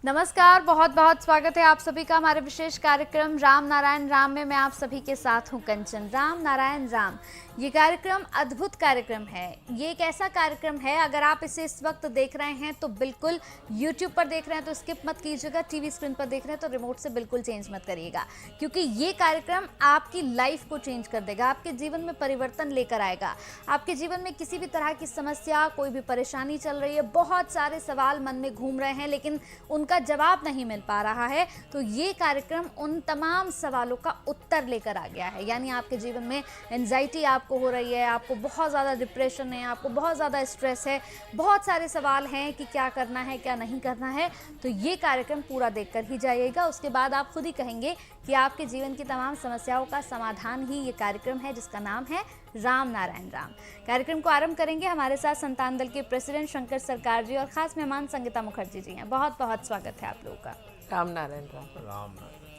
नमस्कार, बहुत बहुत स्वागत है आप सभी का हमारे विशेष कार्यक्रम राम नारायण राम में। मैं आप सभी के साथ हूं कंचन। राम नारायण राम ये कार्यक्रम अद्भुत कार्यक्रम है। ये एक ऐसा कार्यक्रम है, अगर आप इसे इस वक्त देख रहे हैं तो बिल्कुल YouTube पर देख रहे हैं तो स्किप मत कीजिएगा, टीवी स्क्रीन पर देख रहे हैं तो रिमोट से बिल्कुल चेंज मत करिएगा, क्योंकि ये कार्यक्रम आपकी लाइफ को चेंज कर देगा, आपके जीवन में परिवर्तन लेकर आएगा। आपके जीवन में किसी भी तरह की समस्या, कोई भी परेशानी चल रही है, बहुत सारे सवाल मन में घूम रहे हैं लेकिन उनका जवाब नहीं मिल पा रहा है, तो ये कार्यक्रम उन तमाम सवालों का उत्तर लेकर आ गया है। यानी आपके जीवन में एंजाइटी आपको हो रही है, आपको बहुत ज़्यादा डिप्रेशन है, आपको बहुत ज़्यादा स्ट्रेस है, बहुत सारे सवाल हैं कि क्या करना है क्या नहीं करना है, तो ये कार्यक्रम पूरा देखकर ही जाइएगा। उसके बाद आप खुद ही कहेंगे कि आपके जीवन की तमाम समस्याओं का समाधान ही ये कार्यक्रम है, जिसका नाम है राम नारायण राम। कार्यक्रम को आरंभ करेंगे, हमारे साथ संतान दल के प्रेसिडेंट शंकर सरकार जी और खास मेहमान संगीता मुखर्जी जी हैं। बहुत बहुत स्वागत है आप लोगों का। राम नारायण राम।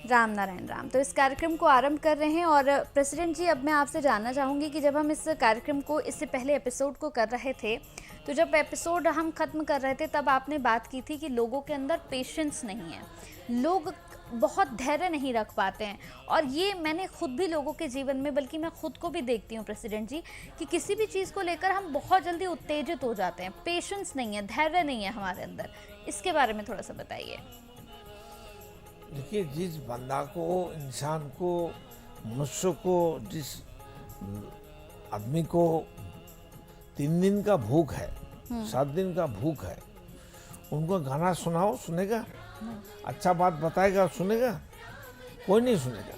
राम नारायण राम। तो इस कार्यक्रम को आरंभ कर रहे हैं और प्रेसिडेंट जी, अब मैं आपसे जानना चाहूँगी कि जब हम इस कार्यक्रम को इससे पहले एपिसोड को कर रहे थे, तो जब एपिसोड हम ख़त्म कर रहे थे तब आपने बात की थी कि लोगों के अंदर पेशेंस नहीं है, लोग बहुत धैर्य नहीं रख पाते हैं। और ये मैंने खुद भी लोगों के जीवन में, बल्कि मैं खुद को भी देखती हूँ प्रेसिडेंट जी, कि किसी भी चीज़ को लेकर हम बहुत जल्दी उत्तेजित हो जाते हैं, पेशेंस नहीं है, धैर्य नहीं है हमारे अंदर। इसके बारे में थोड़ा सा बताइए। देखिए, जिस बंदा को, इंसान को, मनुष्य को, जिस आदमी को 3 दिन का भूख है, 7 दिन का भूख है, उनको गाना सुनाओ, सुनेगा? अच्छा बात बताएगा, सुनेगा? कोई नहीं सुनेगा।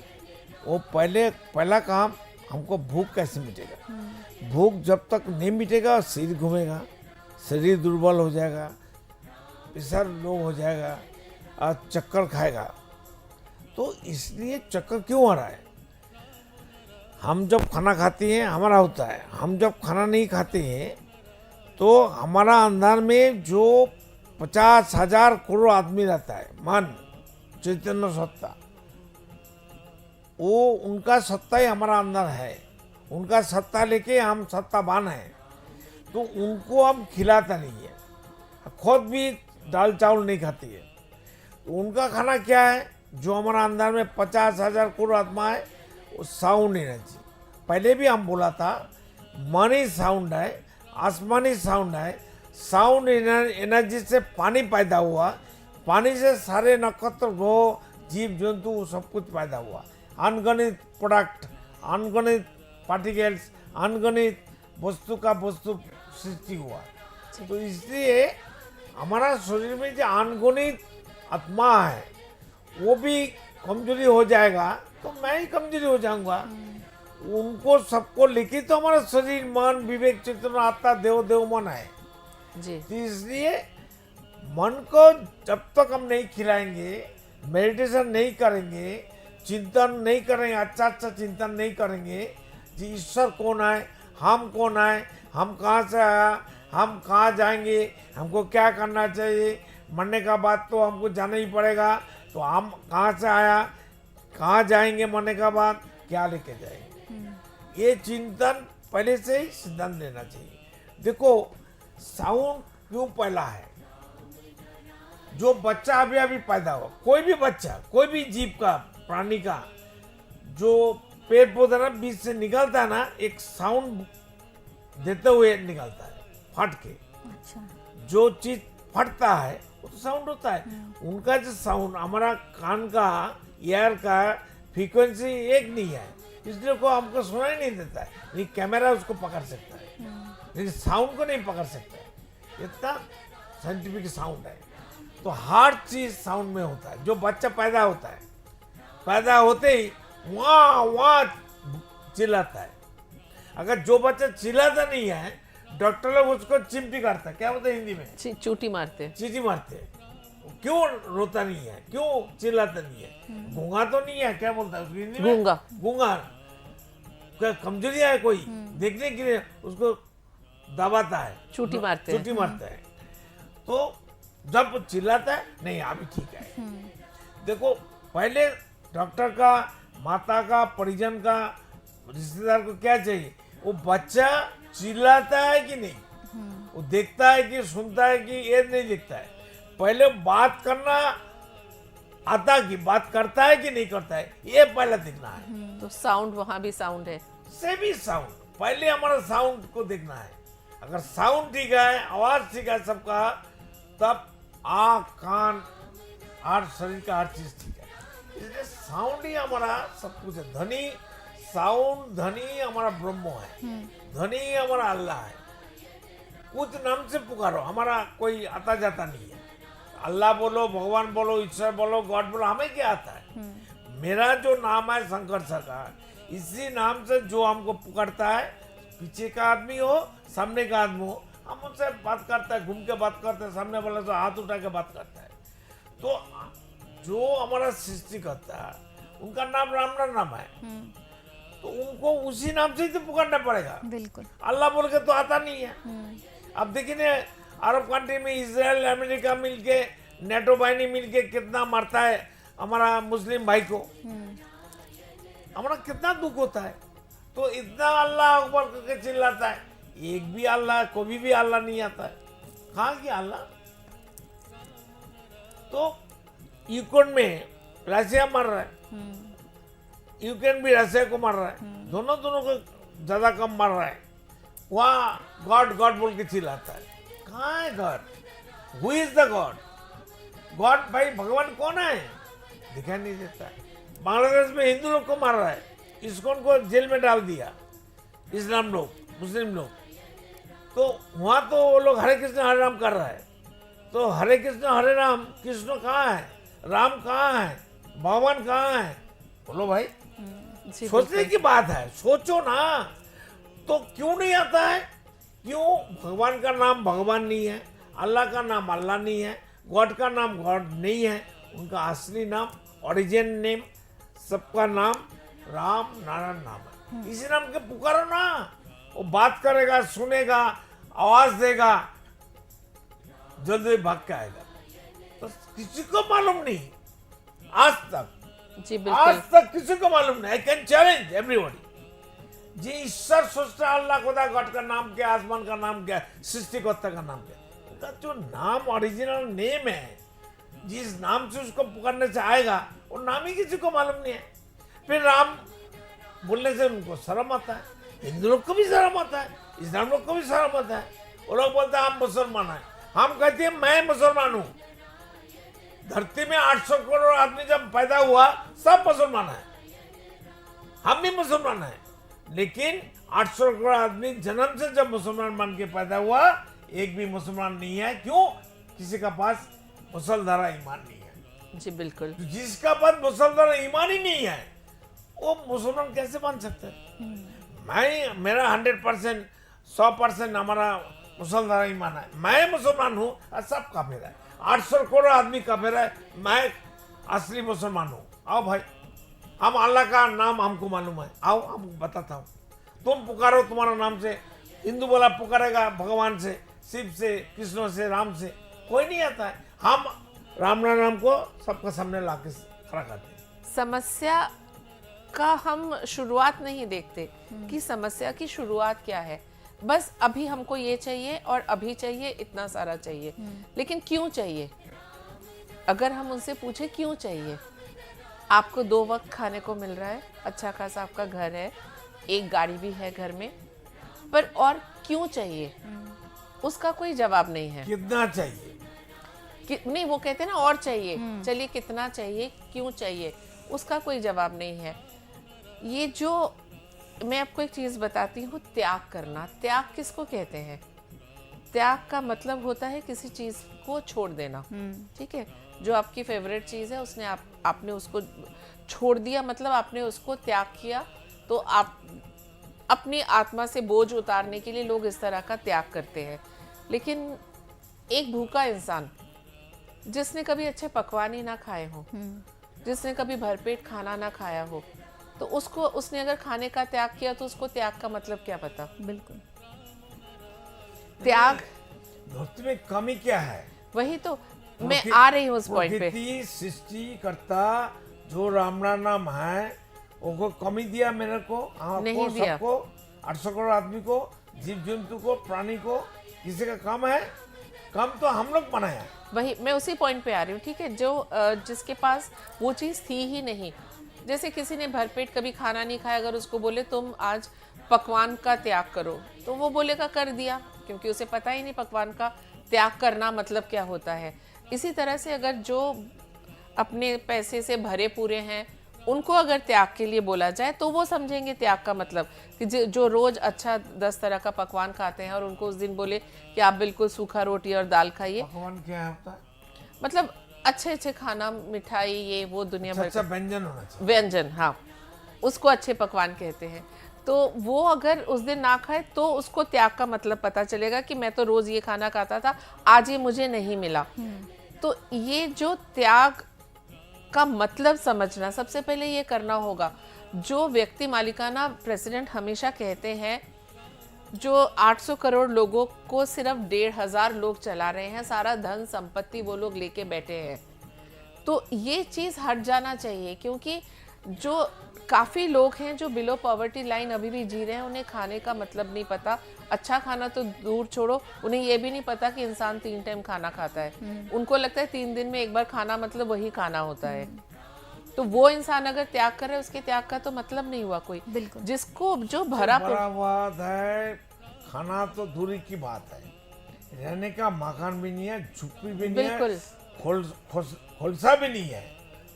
वो पहला काम, हमको भूख कैसे मिटेगा? भूख जब तक नहीं मिटेगा सिर घूमेगा, शरीर दुर्बल हो जाएगा, प्रेशर लो हो जाएगा और चक्कर खाएगा। तो इसलिए चक्कर क्यों आ रहा है? हम जब खाना खाते हैं हमारा होता है, हम जब खाना नहीं खाते हैं तो हमारा अंदर में जो 50,000 करोड़ आदमी रहता है, मन, चैतन्य सत्ता, वो उनका सत्ता ही हमारा अंदर है। उनका सत्ता लेके हम सत्तावान हैं, तो उनको हम खिलाता नहीं है, खुद भी दाल चावल नहीं खाती है। तो उनका खाना क्या है? जो हमारा अंदर में 50,000 करोड़ आत्मा है, वो साउंड एनर्जी। पहले भी हम बोला था, मन ही साउंड है, आसमानी साउंड है। साउंड एनर्जी से पानी पैदा हुआ, पानी से सारे नक्षत्र, ग्रह, जीव जंतु सब कुछ पैदा हुआ। अनगणित प्रोडक्ट, अनगणित पार्टिकल्स, अनगणित वस्तु का वस्तु सृष्टि हुआ। तो इसलिए हमारा शरीर में जो अनगणित आत्मा है वो भी कमजोरी हो जाएगा, तो मैं ही कमजोरी हो जाऊंगा। उनको सबको लेके तो हमारा शरीर, मन, विवेक, चेतना, आत्मा, देव मन है जी। तो इसलिए मन को जब तक हम नहीं खिलाएंगे, मेडिटेशन नहीं करेंगे, चिंतन नहीं करेंगे, अच्छा चिंतन नहीं करेंगे कि ईश्वर कौन है, हम कौन है, हम कहाँ से आया, हम कहाँ जाएंगे, हमको क्या करना चाहिए, मरने का बाद तो हमको जाना ही पड़ेगा, तो हम कहाँ से आया, कहाँ जाएंगे, मरने का बाद क्या लेके जाएंगे, ये चिंतन पहले से ही सिद्धांत लेना चाहिए। देखो, साउंड क्यों पहला है? जो बच्चा अभी पैदा हुआ, कोई भी बच्चा, कोई भी जीव का, प्राणी का, जो पेड़ पौधा ना बीच से निकलता है ना, एक साउंड देते हुए निकलता है, फट के। अच्छा। जो चीज फटता है वो तो साउंड होता है। उनका जो साउंड, हमारा कान का, ईयर का फ्रीक्वेंसी एक नहीं है, इसलिए को हमको सुनाई नहीं देता है। ये कैमरा उसको पकड़ सकता है, लेकिन साउंड को नहीं पकड़ सकता है। इतना साइंटिफिक साउंड है। तो हर चीज साउंड में होता है। जो बच्चा पैदा होता है, पैदा होते ही वहाँ चिल्लाता है। अगर जो बच्चा चिल्लाता नहीं है, डॉक्टर लोग उसको चिमटी काटता है, क्या बोलते हैं हिंदी में? चूटी मारते हैं। चीटी मारते हैं। क्यों रोता नहीं है, क्यों चिल्लाता नहीं है? गूंगा तो नहीं है, क्या बोलता है उसकी हिंदी में? गूंगा। गूंगा। क्या कमजोरी है कोई? देखने के लिए उसको दबाता है, चूटी मारते हैं। चूटी मारता है। तो जब चिल्लाता है, नहीं अभी ठीक है। देखो, पहले डॉक्टर का, माता का, परिजन का, रिश्तेदार को क्या चाहिए? वो बच्चा चिल्लाता है कि नहीं, वो देखता है कि सुनता है कि ये नहीं देखता है। पहले बात करना आता कि बात करता है कि नहीं करता है, ये पहले देखना है। तो साउंड, वहां भी साउंड है। से भी साउंड, पहले हमारा साउंड को देखना है। अगर साउंड ठीक है, आवाज ठीक है सबका, तब आँख, कान, हर शरीर का हर चीज ठीक है। इसलिए साउंड ही हमारा सब कुछ है। ध्वनि, साउंड, ध्वनि हमारा ब्रह्म है, ध्वनि हमारा अल्लाह है। कुछ नाम से पुकारो, हमारा कोई आता जाता नहीं है। अल्लाह बोलो, भगवान बोलो, ईश्वर बोलो, गॉड बोलो, हमें क्या आता है? मेरा जो नाम है शंकर सरकार, इसी नाम से जो हमको पुकारता है, पीछे का आदमी हो, सामने का आदमी हो, हम उनसे बात करता है, घूम के बात करते हैं, सामने वाला से हाथ उठा के बात करता है। तो जो हमारा सृष्टि करता है, उनका नाम राम नाम है, तो उनको उसी नाम से ही तो पुकारना पड़ेगा। बिल्कुल। अल्लाह बोल के तो आता नहीं है। अब देखिए अरब कंट्री में इजराइल, अमेरिका मिलके, नेटो बाहिनी मिलके कितना मारता है हमारा मुस्लिम भाई को, हमारा कितना दुख होता है। तो इतना अल्लाह अकबर करके चिल्लाता है, एक भी अल्लाह, कोई भी अल्लाह नहीं आता है। कहाँ की अल्लाह? तो यूक्रेन में रशिया मार रहा है, यूक्रेन भी रशिया को मार रहा है, दोनों को ज्यादा कम मार रहा है। वहाँ गॉड गॉड बोल के चिल्लाता है। कहाँ है God? Who is the God? God भाई भगवान कौन है? दिखाई नहीं देता है। बांग्लादेश में हिंदू लोग को मार रहा है, इस्कॉन को जेल में डाल दिया, इस्लाम लोग, मुस्लिम लोग। तो वहाँ तो वो लोग हरे कृष्ण हरे राम कर रहा है। तो हरे कृष्ण हरे राम, कृष्ण कहाँ है, राम कहाँ है, भगवान कहाँ है? बोलो भाई, सोचने की बात है, सोचो ना। तो क्यों नहीं आता है? क्यों? भगवान का नाम भगवान नहीं है, अल्लाह का नाम अल्लाह नहीं है, गॉड का नाम गॉड नहीं है। उनका असली नाम, ओरिजिन नेम, सबका नाम राम नारायण नाम है। इसी नाम के पुकारो ना, वो बात करेगा, सुनेगा, आवाज देगा, जल्दी भाग के आएगा। तो किसी को मालूम नहीं आज तक, जी आज बिल्कुल। तक किसी को मालूम नहीं। I can challenge everybody. जी ईश्वर सोचता है अल्लाह खुदा, गॉड का नाम क्या, आसमान का नाम क्या, सृष्टिकर्ता का नाम क्या? उनका जो नाम ओरिजिनल नेम है, जिस नाम से उसको पुकारने से आएगा, वो नाम ही किसी को मालूम नहीं है। फिर राम बोलने से उनको शर्म आता है। हिंदू लोग को भी शर्म आता है, इस्लाम लोग को भी शर्म आता है। वो लोग बोलते हैं हम मुसलमान हैं, हम कहते हैं मैं मुसलमान हूँ। धरती में 800 करोड़ आदमी जब पैदा हुआ, सब मुसलमान है, हम भी मुसलमान हैं। लेकिन 800 करोड़ आदमी जन्म से जब मुसलमान बन के पैदा हुआ, एक भी मुसलमान नहीं है। क्यों? किसी का पास मुसलधारा ईमान नहीं है। जी बिल्कुल। तो जिसका पास मुसलधारा ईमान ही नहीं है, वो मुसलमान कैसे बन सकता है? मेरा 100%, 100% हमारा मुसलधारा ईमान है। मैं मुसलमान हूँ और सब काफिर है। 800 करोड़ आदमी काफिर है, मैं असली मुसलमान हूँ। आओ भाई, हम अल्लाह का नाम हमको मालूम है, आओ हम बताता हूँ। तुम पुकारो तुम्हारा नाम से। हिंदू वाला पुकारेगा भगवान से, शिव से, कृष्ण से, राम से, कोई नहीं आता है। हम राम नाम को सबके सामने ला के खड़ा करते हैं। समस्या का हम शुरुआत नहीं देखते कि समस्या की शुरुआत क्या है। बस अभी हमको ये चाहिए और अभी चाहिए, इतना सारा चाहिए, लेकिन क्यों चाहिए? अगर हम उनसे पूछे क्यों चाहिए, आपको 2 वक्त खाने को मिल रहा है, अच्छा खासा आपका घर है, एक गाड़ी भी है घर में, पर और क्यों चाहिए? उसका कोई जवाब नहीं है। कितना चाहिए? नहीं, वो कहते हैं ना और चाहिए, चलिए कितना चाहिए, क्यों चाहिए, उसका कोई जवाब नहीं है। ये जो मैं आपको एक चीज बताती हूँ, त्याग करना। त्याग किसको कहते हैं? त्याग का मतलब होता है किसी चीज को छोड़ देना। ठीक है, जो आपकी फेवरेट चीज है, उसने आपने उसको छोड़ दिया, मतलब आपने उसको त्याग किया। तो आप अपनी आत्मा से बोझ उतारने के लिए लोग इस तरह का त्याग करते हैं। लेकिन एक भूखा इंसान जिसने कभी अच्छे पकवान ही ना खाए हो, जिसने कभी भरपेट खाना ना खाया हो, तो उसने अगर खाने का त्याग किया, तो उसको त्याग का मतलब क्या पता? बिल्कुल। त्याग धरती में कमी क्या है? वही तो मैं आ रही हूँ उस पॉइंट पे। प्रकृति सृष्टिकर्ता जो राम नाम है, वो कमी दिया मेरे को, नहीं दिया। सबको, 800 करोड़ आदमी को, जीव जंतु को, प्राणी को, किसी का कम है? कम तो हम लोग बनाया। वही मैं उसी पॉइंट पे आ रही हूँ, ठीक है। जो जिसके पास वो चीज़ थी ही नहीं, जैसे किसी ने भरपेट कभी खाना नहीं खाया, अगर उसको बोले तुम आज पकवान का त्याग करो, तो वो बोलेगा कर दिया, क्योंकि उसे पता ही नहीं पकवान का त्याग करना मतलब क्या होता है। इसी तरह से अगर जो अपने पैसे से भरे पूरे हैं, उनको अगर त्याग के लिए बोला जाए तो वो समझेंगे त्याग का मतलब कि जो रोज अच्छा 10 तरह का पकवान खाते हैं और उनको उस दिन बोले कि आप बिल्कुल सूखा रोटी और दाल खाइए, पकवान क्या होता है? मतलब अच्छे अच्छे खाना, मिठाई, ये वो दुनिया भर अच्छा का व्यंजन होना चाहिए। व्यंजन, हाँ, उसको अच्छे पकवान कहते हैं। तो वो अगर उस दिन ना खाए तो उसको त्याग का मतलब पता चलेगा कि मैं तो रोज ये खाना खाता था, आज ये मुझे नहीं मिला। तो ये जो त्याग का मतलब समझना, सबसे पहले ये करना होगा। जो व्यक्ति मालिकाना प्रेसिडेंट हमेशा कहते हैं, जो 800 करोड़ लोगों को सिर्फ 1,500 लोग चला रहे हैं, सारा धन संपत्ति वो लोग लेके बैठे हैं, तो ये चीज़ हट जाना चाहिए। क्योंकि जो काफ़ी लोग हैं जो बिलो पॉवर्टी लाइन अभी भी जी रहे हैं, उन्हें खाने का मतलब नहीं पता। अच्छा खाना तो दूर छोड़ो, उन्हें ये भी नहीं पता कि इंसान 3 टाइम खाना खाता है। उनको लगता है 3 दिन में एक बार खाना मतलब वही खाना होता है। तो वो इंसान अगर त्याग करे, उसके त्याग का तो मतलब नहीं हुआ कोई। बिल्कुल। जिसको जो भरा बड़ा बात है, खाना तो दूरी की बात है, रहने का मकान भी नहीं है, झुप्पी भी नहीं है, बिल्कुल। खोलसा भी नहीं है।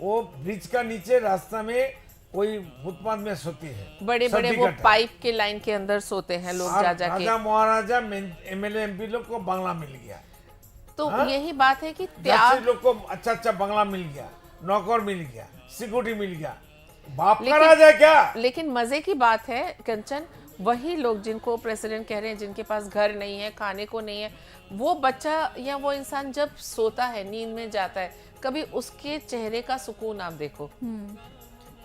वो ब्रिज का नीचे रास्ता में कोई फुटपाथ में सोती है, बड़े बड़े सर्दी वो का टाइम। पाइप के लाइन के अंदर सोते हैं लोग और जा जाके। राजा महाराजा एमएलए एमपी लोग को बंगला मिल गया, तो हाँ? यही बात है कि जाति त्याग, लोग को अच्छा अच्छा बंगला मिल गया, नौकर मिल गया, सिक्योरिटी मिल गया, बाप का लेकिन- राजा क्या। लेकिन मजे की बात है कंचन, वही लोग जिनको प्रेसिडेंट कह रहे हैं, जिनके पास घर नहीं है, खाने को नहीं है, वो बच्चा या वो इंसान जब सोता है, नींद में जाता है, कभी उसके चेहरे का सुकून आप देखो,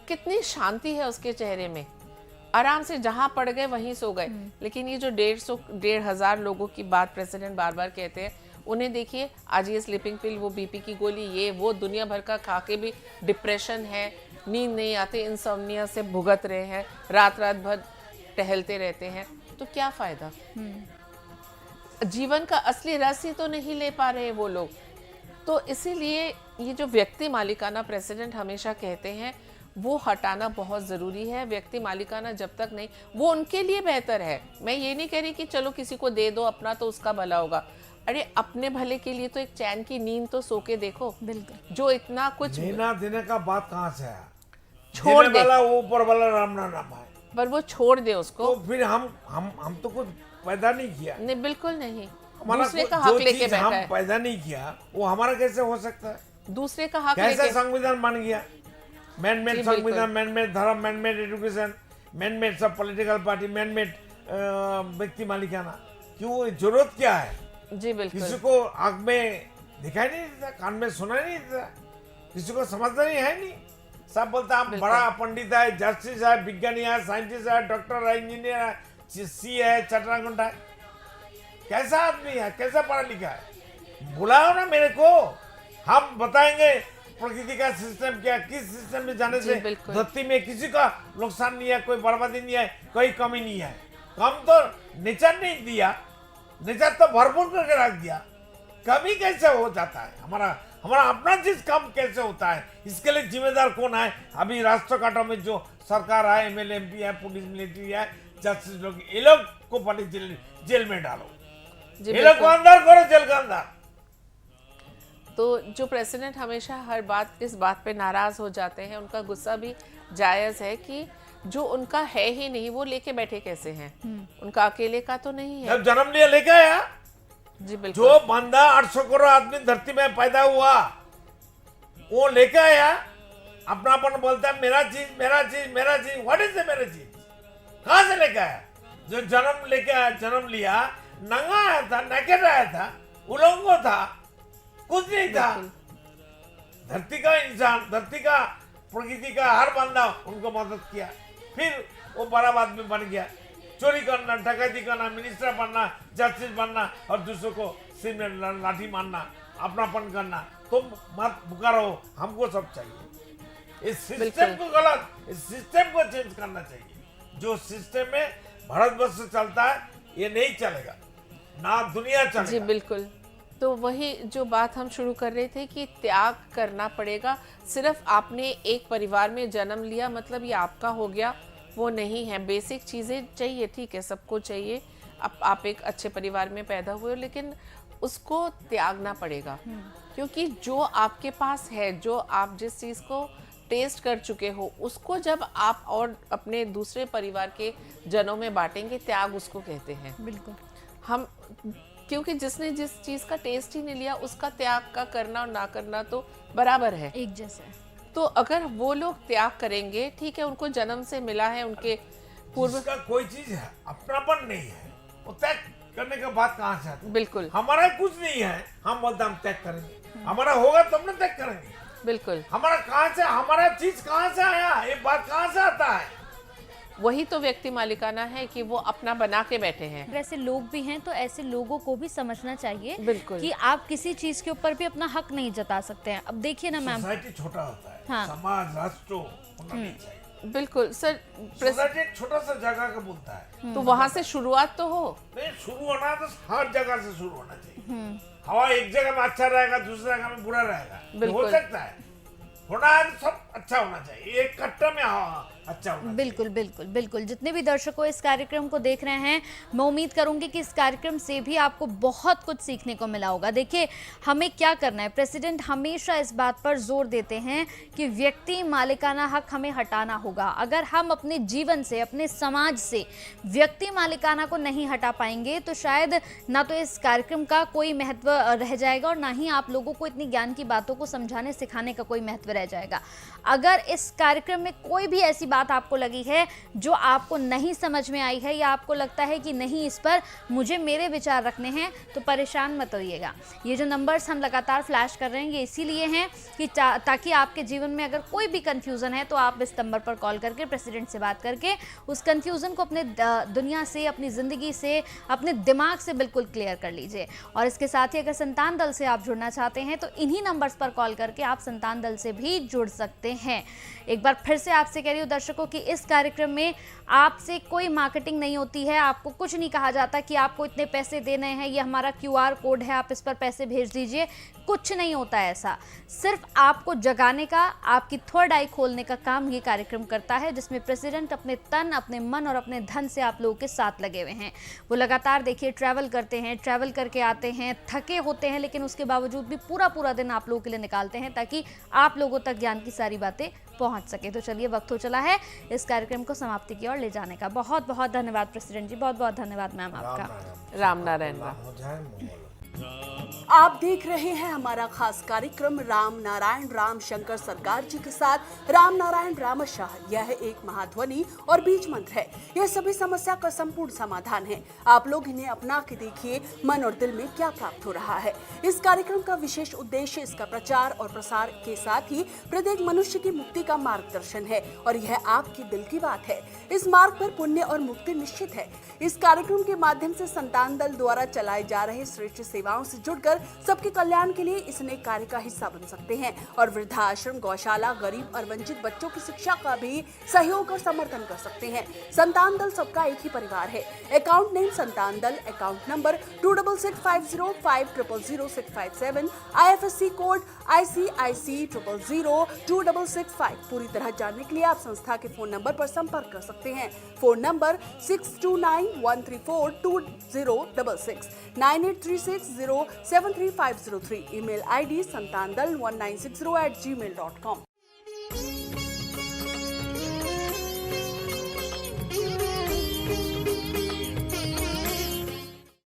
कितनी शांति है उसके चेहरे में। आराम से जहां पड़ गए वहीं सो गए। लेकिन ये जो 1,500 लोगों की बात प्रेसिडेंट बार बार कहते हैं, उन्हें देखिए, आज ये स्लीपिंग पिल, वो बीपी की गोली, ये वो दुनिया भर का खा के भी डिप्रेशन है, नींद नहीं आती, इंसोम्निया से भुगत रहे हैं, रात रात भर टहलते रहते हैं, तो क्या फायदा। जीवन का असली रस ही तो नहीं ले पा रहे वो लोग। तो इसीलिए ये जो व्यक्ति मालिकाना प्रेसिडेंट हमेशा कहते हैं, वो हटाना बहुत ज़रूरी है। व्यक्ति मालिकाना जब तक नहीं, वो उनके लिए बेहतर है। मैं ये नहीं कह रही कि चलो किसी को दे दो अपना तो उसका भला होगा। अरे अपने भले के लिए तो एक चैन की नींद तो सो के देखो। बिल्कुल। जो इतना कुछ देना देने का बात कहाँ से आया? छोड़ देने दे, वाला वो ऊपर वाला राम ना नाम है, पर वो छोड़ दे उसको। तो फिर हम तो कुछ पैदा नहीं किया, नहीं, बिल्कुल नहीं। हमारा दूसरे का जो हक लेके चीज बैठा हम है, पैदा नहीं किया वो हमारा कैसे हो सकता है? दूसरे का हक कैसे लेके। संविधान बन गया? मैन मेड जी, बिल्कुल। संविधान, मैन मेड धर्म, man made education, man made सब पॉलिटिकल पार्टी, मैन मेड व्यक्ति मालिकाना। क्यों, जरूरत क्या है? जी बिल्कुल। किसी को आंख में दिखाई नहीं देता, कान में सुनाई नहीं देता, किसी को समझता नहीं है, नहीं सब बोलता हम बिल्कुल। बड़ा पंडित है, जस्टिस है, विज्ञानी है, साइंटिस्ट है, डॉक्टर है, इंजीनियर है, सी है, चटरागुंडा है। कैसा आदमी है, कैसा पढ़ा लिखा है? बुलाओ ना मेरे को, हम बताएंगे प्रकृति का सिस्टम क्या, किस सिस्टम में जाने जी, से बिल्कुल। धरती में किसी का नुकसान नहीं है, कोई बर्बादी नहीं है, कोई कमी नहीं है। कम तो नेचर नहीं दिया, नेचर तो भरपूर करके रख दिया, कभी कैसे हो जाता है? हमारा अपना चीज कम कैसे होता है? इसके लिए जिम्मेदार कौन है? अभी राष्ट्र काटो में जो सरकार है, एमएलए एमपी है, पुलिस मिलिट्री है, जस्टिस लोग, ये लोग को पहले जेल में डालो, जी ये लोग को बिल्कुल। अंदर करो, जेल के अंदर। तो जो प्रेसिडेंट हमेशा हर बात इस बात पे नाराज हो जाते हैं, उनका गुस्सा भी जायज है कि जो उनका है ही नहीं वो लेके बैठे कैसे हैं। उनका अकेले का तो नहीं है। जब जन्म लिया लेके आया, जी बिल्कुल। जो बंदा 800 करोड़ आदमी धरती में पैदा हुआ, वो लेके आया, अपनापन बोलता है मेरा चीज मेरा चीज मेरा चीज। व्हाट इज मेरा चीज? कहां से लेके आया? जो जन्म लेके आया, जन्म लिया, नंगा आया था, नेकेड आया था, उलंगो था, कुछ नहीं था। धरती का इंसान, धरती का, प्रकृति का हर बंदा उनको मदद किया, फिर वो बड़ा आदमी बन गया। चोरी करना, डकैती करना, मिनिस्टर बनना, जस्टिस बनना और दूसरों को सिर में लाठी मारना, अपनापन करना, तुम मत पुकारो, हमको सब चाहिए। इस सिस्टम को गलत, इस सिस्टम को चेंज करना चाहिए। जो सिस्टम में भारतवर्ष चलता है, ये नहीं चलेगा, ना दुनिया जी चलेगा। बिल्कुल। तो वही जो बात हम शुरू कर रहे थे कि त्याग करना पड़ेगा। सिर्फ आपने एक परिवार में जन्म लिया मतलब ये आपका हो गया, वो नहीं है। बेसिक चीज़ें चाहिए, ठीक है, सबको चाहिए। आप एक अच्छे परिवार में पैदा हुए हो, लेकिन उसको त्यागना पड़ेगा, क्योंकि जो आपके पास है, जो आप जिस चीज़ को टेस्ट कर चुके हो, उसको जब आप और अपने दूसरे परिवार के जनों में बांटेंगे, त्याग उसको कहते हैं। बिल्कुल। हम क्योंकि जिसने जिस चीज़ का टेस्ट ही नहीं लिया, उसका त्याग का करना और ना करना तो बराबर है, एक जैसे। तो अगर वो लोग त्याग करेंगे, ठीक है, उनको जन्म से मिला है, उनके पूर्व जिसका कोई चीज है अपनापन नहीं है, वो त्याग करने का बात कहाँ से आती है? बिल्कुल हमारा कुछ नहीं है, हम बोलते हम त्याग करेंगे, हमारा होगा तब ना त्याग करेंगे। बिल्कुल, हमारा कहाँ से, हमारा चीज कहाँ से आया, ये बात कहाँ से आता है? वही तो व्यक्ति मालिकाना है कि वो अपना बना के बैठे हैं। अगर ऐसे लोग भी हैं तो ऐसे लोगों को भी समझना चाहिए बिल्कुल। कि आप किसी चीज के ऊपर भी अपना हक नहीं जता सकते हैं। अब देखिए ना मैम, सोसाइटी छोटा होता है, हाँ। समाज, राष्ट्र होना नहीं चाहिए। बिल्कुल सर, सोसाइटी एक छोटा सा जगह का बोलता है, तो वहां से शुरुआत तो हो। नहीं शुरू होना तो हर जगह से शुरू होना चाहिए। हवा एक जगह में अच्छा रहेगा, दूसरी जगह में बुरा रहेगा, ये हो बिल्कुल। सकता है। होना है तो सब अच्छा होना चाहिए, एक कट्टा में हवा अच्छा होना चाहिए। बिल्कुल बिल्कुल बिल्कुल। जितने भी दर्शकों इस कार्यक्रम को देख रहे हैं, मैं उम्मीद करूंगी कि इस कार्यक्रम से भी आपको बहुत कुछ सीखने को मिला होगा। देखिए, हमें क्या करना है, प्रेसिडेंट हमेशा इस बात पर जोर देते हैं कि व्यक्ति मालिकाना हक हमें हटाना होगा। अगर हम अपने जीवन से, अपने समाज से व्यक्ति मालिकाना को नहीं हटा पाएंगे तो शायद ना तो इस कार्यक्रम का कोई महत्व रह जाएगा और ना ही आप लोगों को इतनी ज्ञान की बातों को समझाने सिखाने का कोई महत्व रह जाएगा। अगर इस कार्यक्रम में कोई भी ऐसी बात आपको लगी है जो आपको नहीं समझ में आई है, या आपको लगता है कि नहीं इस पर मुझे मेरे विचार रखने हैं, तो परेशान मत होइएगा। ये जो नंबर्स हम लगातार फ्लैश कर रहे हैं ये इसीलिए हैं कि ताकि आपके जीवन में अगर कोई भी कंफ्यूजन है तो आप इस नंबर पर कॉल करके प्रेसिडेंट से बात करके उस कंफ्यूजन को अपने दुनिया से, अपनी ज़िंदगी से, अपने दिमाग से बिल्कुल क्लियर कर लीजिए। और इसके साथ ही अगर संतान दल से आप जुड़ना चाहते हैं तो इन्हीं नंबर्स पर कॉल करके आप संतान दल से भी जुड़ सकते हैं। एक बार फिर से आपसे कह रही हूँ दर्शकों कि इस कार्यक्रम में आपसे कोई मार्केटिंग नहीं होती है, आपको कुछ नहीं कहा जाता कि आपको इतने पैसे देने हैं, ये हमारा QR कोड है, आप इस पर पैसे भेज दीजिए, कुछ नहीं होता है ऐसा। सिर्फ आपको जगाने का, आपकी थर्ड आई खोलने का काम ये कार्यक्रम करता है, जिसमें प्रेसिडेंट अपने तन, अपने मन और अपने धन से आप लोगों के साथ लगे हुए हैं। वो लगातार देखिए ट्रैवल करते हैं, ट्रैवल करके आते हैं, थके होते हैं, लेकिन उसके बावजूद भी पूरा दिन आप लोगों के लिए निकालते हैं ताकि आप लोगों तक ज्ञान की सारी बातें पहुंच सके। तो चलिए, वक्त हो चला है इस कार्यक्रम को समाप्ति की ओर ले जाने का। बहुत बहुत धन्यवाद प्रेसिडेंट जी, बहुत बहुत धन्यवाद मैम आपका। राम नारायण राम। हो जाए मंगल। आप देख रहे हैं हमारा खास कार्यक्रम राम नारायण राम शंकर सरकार जी के साथ राम नारायण रामशाह। यह एक महाध्वनि और बीज मंत्र है। यह सभी समस्या का संपूर्ण समाधान है। आप लोग इन्हें अपना के देखिए, मन और दिल में क्या प्राप्त हो रहा है। इस कार्यक्रम का विशेष उद्देश्य इसका प्रचार और प्रसार के साथ ही प्रत्येक मनुष्य की मुक्ति का मार्गदर्शन है और यह आपके दिल की बात है। इस मार्ग पर पुण्य और मुक्ति निश्चित है। इस कार्यक्रम के माध्यम से संतान दल द्वारा चलाए जा रहे श्रेष्ठ सेवाओं से जुड़कर सबके कल्याण के लिए इस नेक कार्य का हिस्सा बन सकते हैं और वृद्धाश्रम, गौशाला, गरीब और वंचित बच्चों की शिक्षा का भी सहयोग और समर्थन कर सकते हैं। संतान दल सबका एक ही परिवार है। अकाउंट नेम संतान दल, account number 266505000657, IFSC code ICIC 000265। पूरी तरह जानने के लिए आप संस्था के फोन नंबर पर संपर्क कर सकते हैं। Phone number 6291342066, 9836073503। Email ID santandal1960@gmail.com।